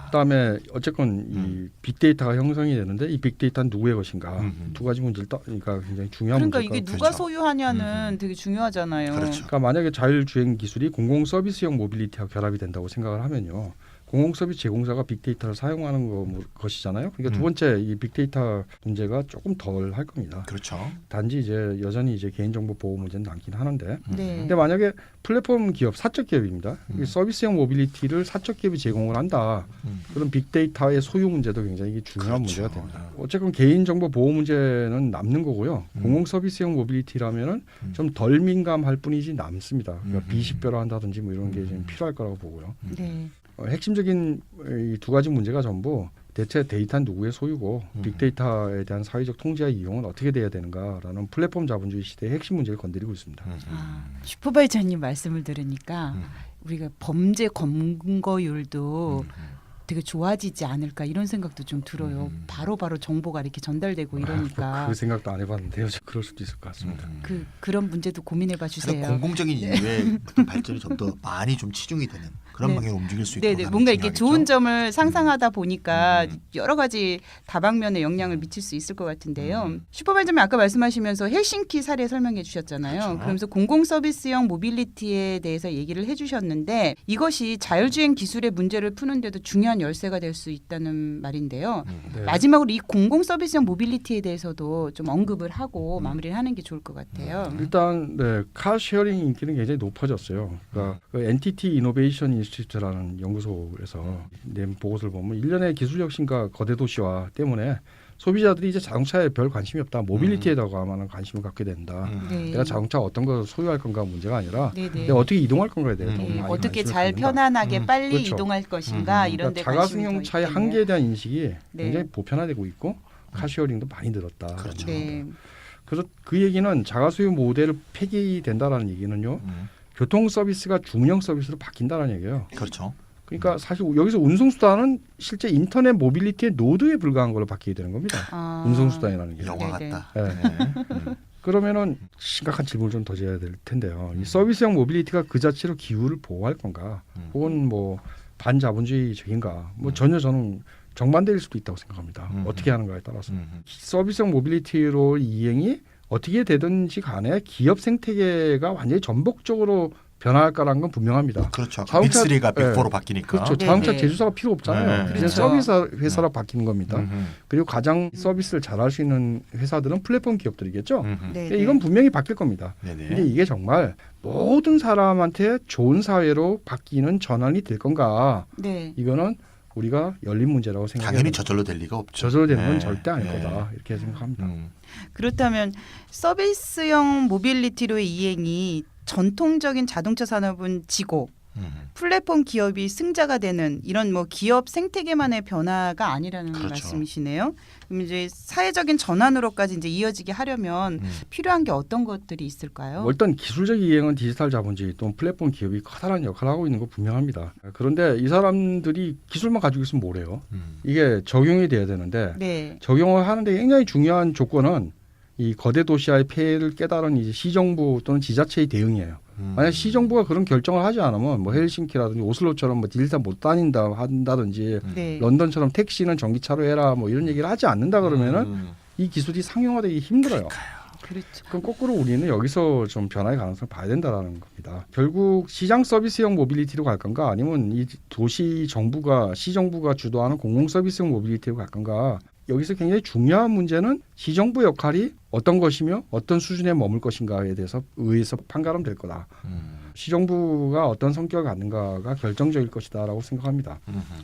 그다음에 어쨌건 이 빅데이터가 형성이 되는데 이 빅데이터는 누구의 것인가 두 가지 문제를 그러니까 굉장히 중요한 그러니까 문제가 이게 누가 그렇죠. 소유하냐는 되게 중요하잖아요. 그렇죠. 그러니까 만약에 자율주행 기술이 공공 서비스형 모빌리티와 결합이 된다고 생각을 하면요. 공공 서비스 제공자가 빅데이터를 사용하는 것이잖아요. 그러니까 두 번째 이 빅데이터 문제가 조금 덜 할 겁니다. 그렇죠. 단지 이제 여전히 이제 개인정보 보호 문제는 남긴 하는데 네. 근데 만약에 플랫폼 기업, 사적 기업입니다. 서비스형 모빌리티를 사적 기업이 제공을 한다. 그런 빅데이터의 소유 문제도 굉장히 이게 중요한 그렇죠. 문제가 됩니다. 어쨌건 개인정보 보호 문제는 남는 거고요. 공공 서비스형 모빌리티라면은 좀 덜 민감할 뿐이지 남습니다. 그러니까 비식별화 한다든지 뭐 이런 게 좀 필요할 거라고 보고요. 네. 핵심적인 이 두 가지 문제가 전부 대체 데이터는 누구의 소유고 빅데이터에 대한 사회적 통제와 이용은 어떻게 돼야 되는가라는 플랫폼 자본주의 시대의 핵심 문제를 건드리고 있습니다. 슈퍼바이저님 말씀을 들으니까 우리가 범죄 검거율도 되게 좋아지지 않을까 이런 생각도 좀 들어요. 바로바로 정보가 이렇게 전달되고 이러니까 그 생각도 안 해봤는데요. 그럴 수도 있을 것 같습니다. 그런 문제도 고민해봐 주세요. 공공적인 인류의 어떤 발전이 좀 더 많이 좀 치중이 되는 그런 네. 방향으로 움직일 수 있도록 네네. 하는 뭔가 게 이렇게 중요하겠죠. 좋은 점을 상상하다 보니까 여러 가지 다방면의 영향을 미칠 수 있을 것 같은데요. 슈퍼바이저님 아까 말씀하시면서 헬싱키 사례 설명해 주셨잖아요. 그렇죠. 그러면서 공공 서비스형 모빌리티에 대해서 얘기를 해주셨는데 이것이 자율주행 기술의 문제를 푸는데도 중요한 열쇠가 될 수 있다는 말인데요. 네. 마지막으로 이 공공 서비스형 모빌리티에 대해서도 좀 언급을 하고 마무리를 하는 게 좋을 것 같아요. 일단 네, 카쉐어링 인기는 굉장히 높아졌어요. 그러니까 그 NTT 이노베이션 인스티튜트라는 연구소에서 낸 보고서를 보면 1년의 기술 혁신과 거대 도시화 때문에 소비자들이 이제 자동차에 별 관심이 없다. 모빌리티에다가만 관심을 갖게 된다. 네. 내가 자동차 어떤 걸 소유할 건가 문제가 아니라 네네. 내가 어떻게 이동할 건가에 대해 더 네, 많이 어떻게 관심을 잘 갖는다. 편안하게 빨리 그렇죠. 이동할 것인가 이런 데 그러니까 관심이 더 자가승용차의 있겠네요. 한계에 대한 인식이 네. 굉장히 보편화되고 있고 카쉐어링도 많이 늘었다. 그렇죠. 네. 그래서 그 얘기는 자가소유 모델을 폐기된다라는 얘기는요. 교통 서비스가 중형 서비스로 바뀐다는 얘기예요. 그렇죠. 그러니까 사실 여기서 운송수단은 실제 인터넷 모빌리티의 노드에 불과한 걸로 바뀌게 되는 겁니다. 아. 운송수단이라는 게. 영화 네네. 같다. 네. 그러면은 심각한 질문을 좀 던져야 될 텐데요. 이 서비스형 모빌리티가 그 자체로 기후를 보호할 건가, 혹은 뭐 반자본주의적인가, 뭐 전혀 저는 정반대일 수도 있다고 생각합니다. 어떻게 하는가에 따라서. 서비스형 모빌리티로 이행이 어떻게 되든지 간에 기업 생태계가 완전히 전복적으로 변화할까라는 건 분명합니다. 그렇죠. 자동차- 빅3가 네. 빅4로 바뀌니까. 그렇죠. 네, 자동차 네. 제조사가 필요 없잖아요. 네. 그냥 그렇죠. 서비스 회사로 바뀌는 겁니다. 음흠. 그리고 가장 서비스를 잘할 수 있는 회사들은 플랫폼 기업들이겠죠. 음흠. 네, 근데 이건 분명히 바뀔 겁니다. 네네. 근데 이게 정말 모든 사람한테 좋은 사회로 바뀌는 전환이 될 건가? 네. 이거는 우리가 열린 문제라고 생각해요. 당연히 저절로 될 리가 없죠. 저절로 되는 건 네. 절대 아닐 네. 거다. 이렇게 생각합니다. 그렇다면 서비스형 모빌리티로의 이행이 전통적인 자동차 산업은 지고 플랫폼 기업이 승자가 되는 이런 뭐 기업 생태계만의 변화가 아니라는 그렇죠. 말씀이시네요. 그럼 이제 사회적인 전환으로까지 이제 이어지게 하려면 필요한 게 어떤 것들이 있을까요? 뭐 일단 기술적 이행은 디지털 자본주의 또는 플랫폼 기업이 커다란 역할을 하고 있는 거 분명합니다. 그런데 이 사람들이 기술만 가지고 있으면 뭐래요? 이게 적용이 돼야 되는데 네. 적용을 하는데 굉장히 중요한 조건은 이 거대 도시와의 폐해를 깨달은 이제 시정부 또는 지자체의 대응이에요. 만약 시정부가 그런 결정을 하지 않으면 뭐 헬싱키라든지 오슬로처럼 뭐 딜타 못 다닌다 한다든지 네. 런던처럼 택시는 전기차로 해라 뭐 이런 얘기를 하지 않는다 그러면은 이 기술이 상용화되기 힘들어요. 그렇죠. 그럼 거꾸로 우리는 여기서 좀 변화의 가능성을 봐야 된다라는 겁니다. 결국 시장 서비스형 모빌리티로 갈 건가 아니면 이 도시 정부가 시정부가 주도하는 공공 서비스형 모빌리티로 갈 건가. 여기서 굉장히 중요한 문제는 시정부 역할이 어떤 것이며 어떤 수준에 머물 것인가에 대해서 의해서 판가름될 거다. 시정부가 어떤 성격을 갖는가가 결정적일 것이다라고 생각합니다.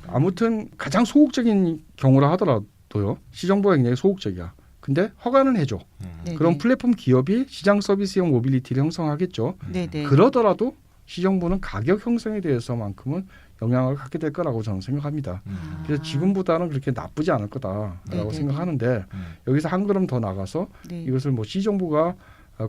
아무튼 가장 소극적인 경우라 하더라도요. 시정부가 굉장히 소극적이야. 근데 허가는 해줘. 네, 그럼 네. 플랫폼 기업이 시장 서비스형 모빌리티를 형성하겠죠. 네, 네. 그러더라도 시정부는 가격 형성에 대해서만큼은 영향을 갖게 될 거라고 저는 생각합니다. 그래서 지금보다는 그렇게 나쁘지 않을 거다라고 네네네. 생각하는데 여기서 한 걸음 더 나가서 네. 이것을 뭐 시정부가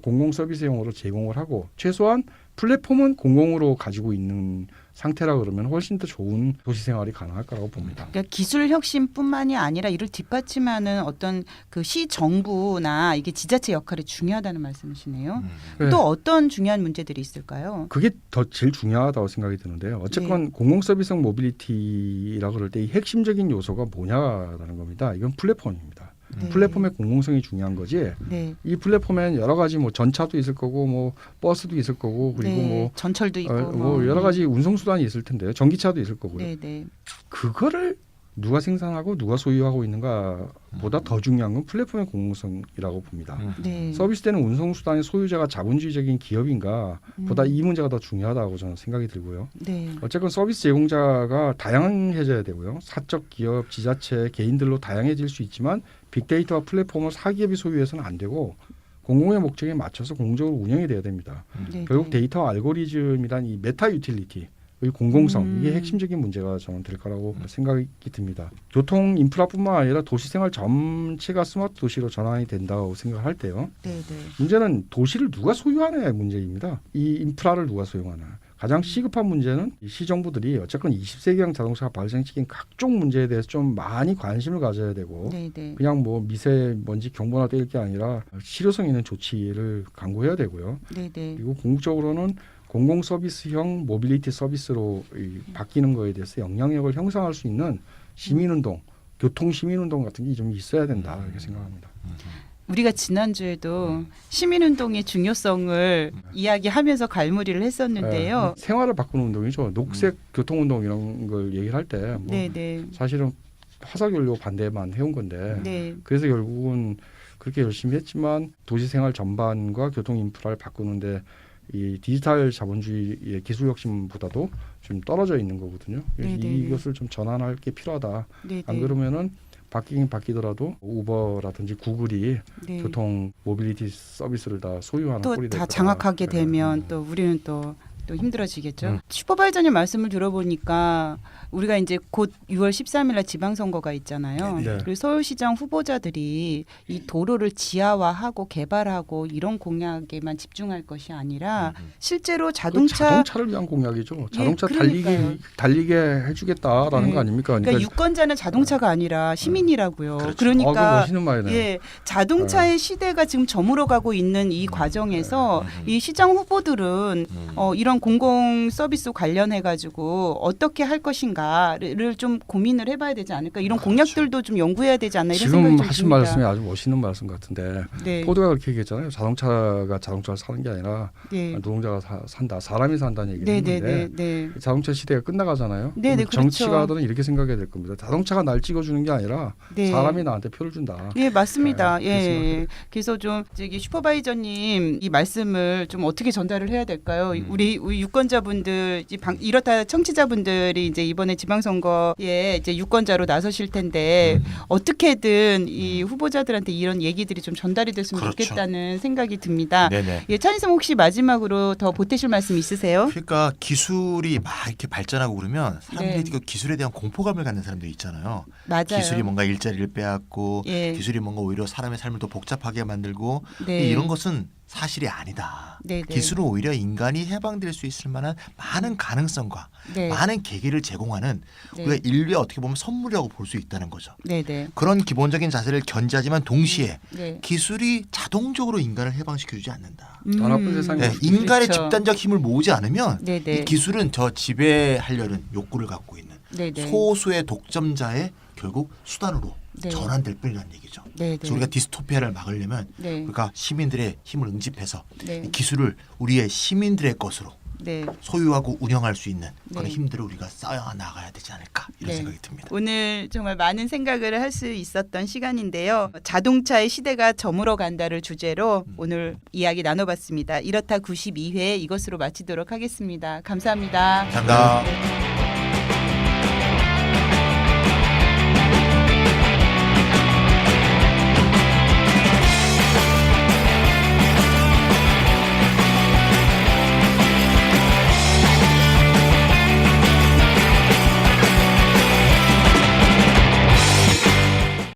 공공 서비스용으로 제공을 하고 최소한 플랫폼은 공공으로 가지고 있는 상태라 그러면 훨씬 더 좋은 도시 생활이 가능할 거라고 봅니다. 그러니까 기술 혁신뿐만이 아니라 이를 뒷받침하는 어떤 그 시 정부나 이게 지자체 역할이 중요하다는 말씀이시네요. 네. 또 어떤 중요한 문제들이 있을까요? 그게 더 제일 중요하다고 생각이 드는데요. 어쨌건 공공 서비스형 모빌리티라 그럴 때 이 핵심적인 요소가 뭐냐라는 겁니다. 이건 플랫폼입니다. 네. 플랫폼의 공공성이 중요한 거지. 네. 이 플랫폼엔 여러 가지 뭐 전차도 있을 거고 뭐 버스도 있을 거고 그리고 네. 뭐, 전철도 있고 뭐 여러 가지 운송 수단이 있을 텐데요. 전기차도 있을 거고요. 네, 네. 그거를 누가 생산하고 누가 소유하고 있는가보다 더 중요한 건 플랫폼의 공공성이라고 봅니다. 네. 서비스되는 운송 수단의 소유자가 자본주의적인 기업인가 보다 이 문제가 더 중요하다고 저는 생각이 들고요. 네. 어쨌건 서비스 제공자가 다양해져야 되고요. 사적 기업, 지자체, 개인들로 다양해질 수 있지만 빅데이터와 플랫폼을 사기업이 소유해서는 안 되고 공공의 목적에 맞춰서 공적으로 운영이 돼야 됩니다. 네, 결국 네. 데이터 알고리즘이란 이 메타 유틸리티 의 공공성 이게 핵심적인 문제가 저는 될 거라고 생각이 듭니다. 교통 인프라뿐만 아니라 도시 생활 전체가 스마트 도시로 전환이 된다고 생각할 때요. 네, 네. 문제는 도시를 누가 소유하느냐의 문제입니다. 이 인프라를 누가 소유하느냐. 가장 시급한 문제는 이 시정부들이 어쨌건 20세기형 자동차가 발생시킨 각종 문제에 대해서 좀 많이 관심을 가져야 되고 네, 네. 그냥 뭐 미세먼지 경보나 뗄 게 아니라 실효성 있는 조치를 강구해야 되고요. 네, 네. 그리고 궁극적으로는 공공 서비스형 모빌리티 서비스로 바뀌는 거에 대해서 영향력을 형성할 수 있는 시민운동, 교통 시민운동 같은 게 좀 있어야 된다 이렇게 생각합니다. 우리가 지난주에도 시민운동의 중요성을 이야기하면서 갈무리를 했었는데요. 생활을 바꾸는 운동이죠. 녹색 교통운동 이런 걸 얘기를 할 때 뭐 네, 네. 사실은 화석연료 반대만 해온 건데 네. 그래서 결국은 그렇게 열심히 했지만 도시생활 전반과 교통 인프라를 바꾸는데 이 디지털 자본주의의 기술 혁신보다도 좀 떨어져 있는 거거든요. 그래서 네네. 이것을 좀 전환할 게 필요하다. 네, 안 네. 그러면은 바뀌긴 바뀌더라도 우버라든지 구글이 네. 교통 모빌리티 서비스를 다 소유하는 또 꼴이 될 다 거다. 장악하게 네. 되면 또 우리는 또 또 힘들어지겠죠. 슈퍼바이저님 말씀을 들어보니까 우리가 이제 곧 6월 13일 날 지방선거가 있잖아요. 네. 그리고 서울시장 후보자들이 이 도로를 지하화하고 개발하고 이런 공약에만 집중할 것이 아니라 실제로 자동차를 위한 공약이죠. 자동차 그러니까요. 달리게 해주겠다라는 네. 거 아닙니까? 그러니까 유권자는 자동차가 아니라 시민이라고요. 그렇죠. 그러니까 멋있는 말이네요. 예, 자동차의 시대가 지금 저물어가고 있는 이 과정에서 이 시장 후보들은 이런 공공 서비스 관련해 가지고 어떻게 할 것인가를 좀 고민을 해봐야 되지 않을까. 이런 공약들도 좀 연구해야 되지 않나 이런 생각이 지금 좀 하신 듭니다. 말씀이 아주 멋있는 말씀 같은데 네. 포드가 그렇게 얘기했잖아요. 자동차가 자동차를 사는 게 아니라 네. 노동자가 산다, 사람이 산다는 얘기를 네, 했는데 네. 자동차 시대가 끝나가잖아요. 네, 네, 그럼 그렇죠. 정치가들은 이렇게 생각해야 될 겁니다. 자동차가 날 찍어주는 게 아니라 네. 사람이 나한테 표를 준다. 예, 맞습니다. 네, 예. 그래서 좀 저기 슈퍼바이저님 이 말씀을 좀 어떻게 전달을 해야 될까요? 우리 유권자분들 이렇다 청취자분들이 이제 이번에 지방선거에 이제 유권자로 나서실 텐데 어떻게든 이 후보자들한테 이런 얘기들이 좀 전달이 됐으면 그렇죠. 좋겠다는 생각이 듭니다. 네네. 예, 찬희쌤 혹시 마지막으로 더 보태실 말씀 있으세요? 그러니까 기술이 막 이렇게 발전하고 그러면 사람들이 네. 그 기술에 대한 공포감을 갖는 사람들이 있잖아요. 맞아요. 기술이 뭔가 일자리를 빼앗고 예. 기술이 뭔가 오히려 사람의 삶을 더 복잡하게 만들고 네. 이런 것은 사실이 아니다. 네, 네. 기술은 오히려 인간이 해방될 수 있을 만한 많은 가능성과 네. 많은 계기를 제공하는 네. 우리가 인류의 어떻게 보면 선물이라고 볼 수 있다는 거죠. 네, 네. 그런 기본적인 자세를 견지하지만 동시에 네. 기술이 자동적으로 인간을 해방시켜주지 않는다. 더 나쁜 세상이 네, 없습니다. 인간의 그렇죠. 집단적 힘을 모으지 않으면 네, 네. 이 기술은 저 지배하려는 욕구를 갖고 있는 네, 네. 소수의 독점자의 결국 수단으로 네. 전환될 뿐이라는 얘기죠. 네, 그래서 우리가 디스토피아를 막으려면 네. 우리가 시민들의 힘을 응집해서 네. 이 기술을 우리의 시민들의 것으로 네. 소유하고 운영할 수 있는 그런 네. 힘들을 우리가 쌓아 나가야 되지 않을까 이런 네. 생각이 듭니다. 오늘 정말 많은 생각을 할 수 있었던 시간인데요. 자동차의 시대가 저물어 간다를 주제로 오늘 이야기 나눠봤습니다. 이렇다 92회 이것으로 마치도록 하겠습니다. 감사합니다. 감사합니다.